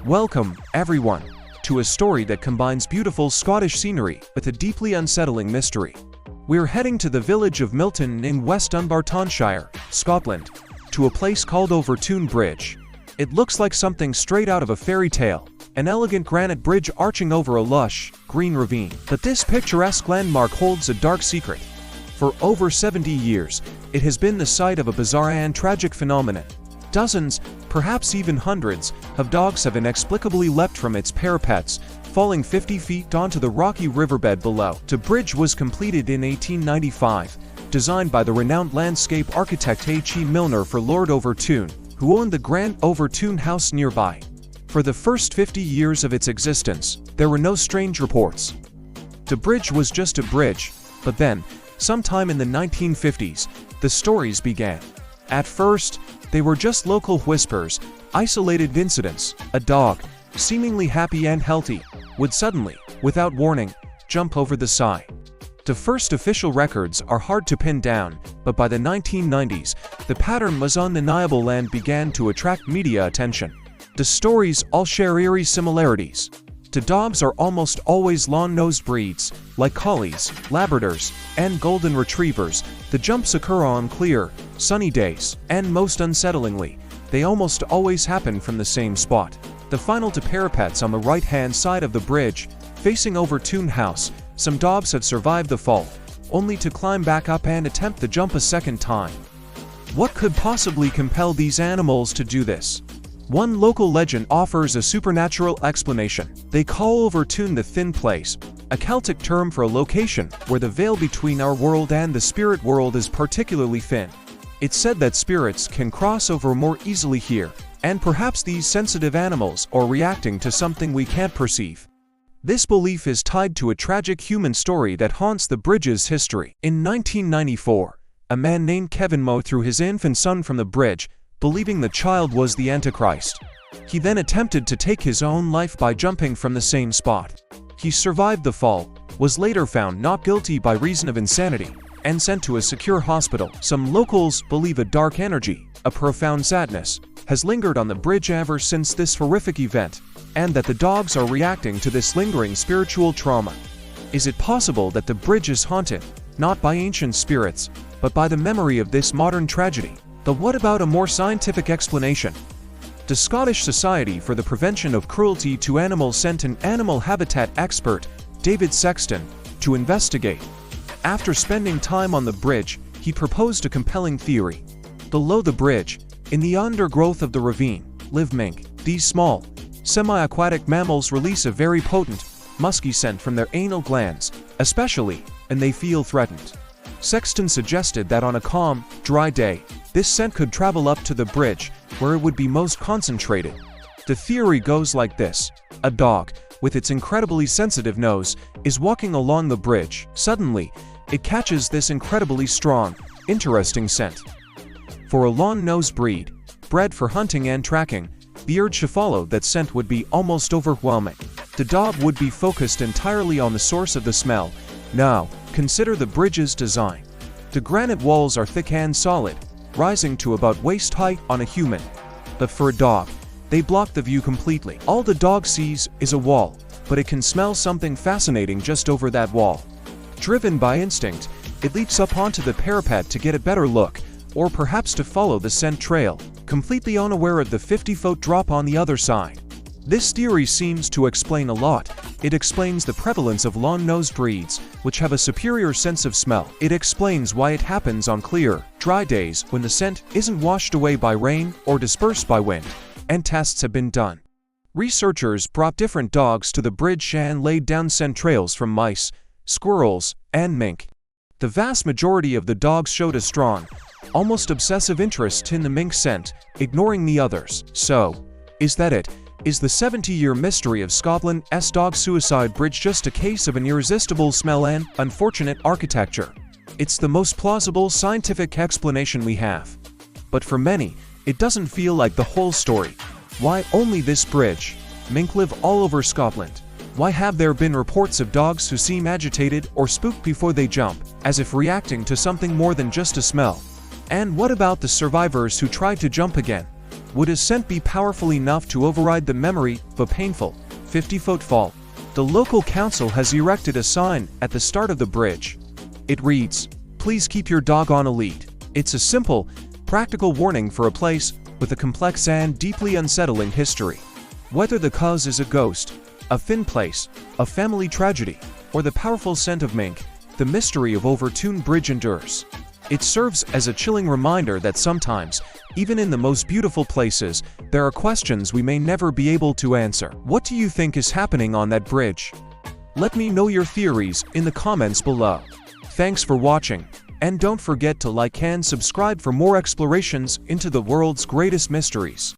Welcome, everyone, to a story that combines beautiful Scottish scenery with a deeply unsettling mystery. We're heading to the village of Milton in West Dunbartonshire, Scotland, to a place called Overtoun Bridge. It looks like something straight out of a fairy tale, an elegant granite bridge arching over a lush, green ravine. But this picturesque landmark holds a dark secret. For over 70 years, it has been the site of a bizarre and tragic phenomenon. Dozens, perhaps even hundreds, of dogs have inexplicably leapt from its parapets, falling 50 feet onto the rocky riverbed below. The bridge was completed in 1895, designed by the renowned landscape architect H.E. Milner for Lord Overtoun, who owned the Grand Overtoun House nearby. For the first 50 years of its existence, there were no strange reports. The bridge was just a bridge, but then, sometime in the 1950s, the stories began. At first, they were just local whispers, isolated incidents. A dog, seemingly happy and healthy, would suddenly, without warning, jump over the side. The first official records are hard to pin down, but by the 1990s, the pattern was undeniable and began to attract media attention. The stories all share eerie similarities. The dogs are almost always long-nosed breeds, like collies, labradors, and golden retrievers. The jumps occur on clear, sunny days, and most unsettlingly, they almost always happen from the same spot. The final two parapets on the right-hand side of the bridge, facing Overtoun House. Some dogs have survived the fall, only to climb back up and attempt the jump a second time. What could possibly compel these animals to do this? One local legend offers a supernatural explanation. They call Overtoun the Thin Place, a Celtic term for a location where the veil between our world and the spirit world is particularly thin. It's said that spirits can cross over more easily here, and perhaps these sensitive animals are reacting to something we can't perceive. This belief is tied to a tragic human story that haunts the bridge's history. In 1994, a man named Kevin Moe threw his infant son from the bridge, believing the child was the Antichrist. He then attempted to take his own life by jumping from the same spot. He survived the fall, was later found not guilty by reason of insanity, and sent to a secure hospital. Some locals believe a dark energy, a profound sadness, has lingered on the bridge ever since this horrific event, and that the dogs are reacting to this lingering spiritual trauma. Is it possible that the bridge is haunted, not by ancient spirits, but by the memory of this modern tragedy? But what about a more scientific explanation? The Scottish Society for the Prevention of Cruelty to Animals sent an animal habitat expert, David Sexton, to investigate. After spending time on the bridge, he proposed a compelling theory. Below the bridge, in the undergrowth of the ravine, live mink. These small, semi-aquatic mammals release a very potent, musky scent from their anal glands, especially when they feel threatened. Sexton suggested that on a calm, dry day, this scent could travel up to the bridge, where it would be most concentrated. The theory goes like this. A dog, with its incredibly sensitive nose, is walking along the bridge. Suddenly, it catches this incredibly strong, interesting scent. For a long-nosed breed, bred for hunting and tracking, the urge to follow that scent would be almost overwhelming. The dog would be focused entirely on the source of the smell. Now, consider the bridge's design. The granite walls are thick and solid, rising to about waist height on a human. But for a dog, they block the view completely. All the dog sees is a wall, but it can smell something fascinating just over that wall. Driven by instinct, it leaps up onto the parapet to get a better look, or perhaps to follow the scent trail, completely unaware of the 50-foot drop on the other side. This theory seems to explain a lot. It explains the prevalence of long-nosed breeds, which have a superior sense of smell. It explains why it happens on clear, dry days when the scent isn't washed away by rain or dispersed by wind, and tests have been done. Researchers brought different dogs to the bridge and laid down scent trails from mice, squirrels, and mink. The vast majority of the dogs showed a strong, almost obsessive interest in the mink scent, ignoring the others. So, is that it? Is the 70-year mystery of Scotland's dog suicide bridge just a case of an irresistible smell and unfortunate architecture? It's the most plausible scientific explanation we have. But for many, it doesn't feel like the whole story. Why only this bridge? Mink live all over Scotland. Why have there been reports of dogs who seem agitated or spooked before they jump, as if reacting to something more than just a smell? And what about the survivors who tried to jump again? Would a scent be powerful enough to override the memory of a painful 50-foot fall? The local council has erected a sign at the start of the bridge. It reads, "Please keep your dog on a lead." It's a simple, practical warning for a place with a complex and deeply unsettling history. Whether the cause is a ghost, a thin place, a family tragedy, or the powerful scent of mink, the mystery of Overtoun Bridge endures. It serves as a chilling reminder that sometimes, even in the most beautiful places, there are questions we may never be able to answer. What do you think is happening on that bridge? Let me know your theories in the comments below. Thanks for watching, and don't forget to like and subscribe for more explorations into the world's greatest mysteries.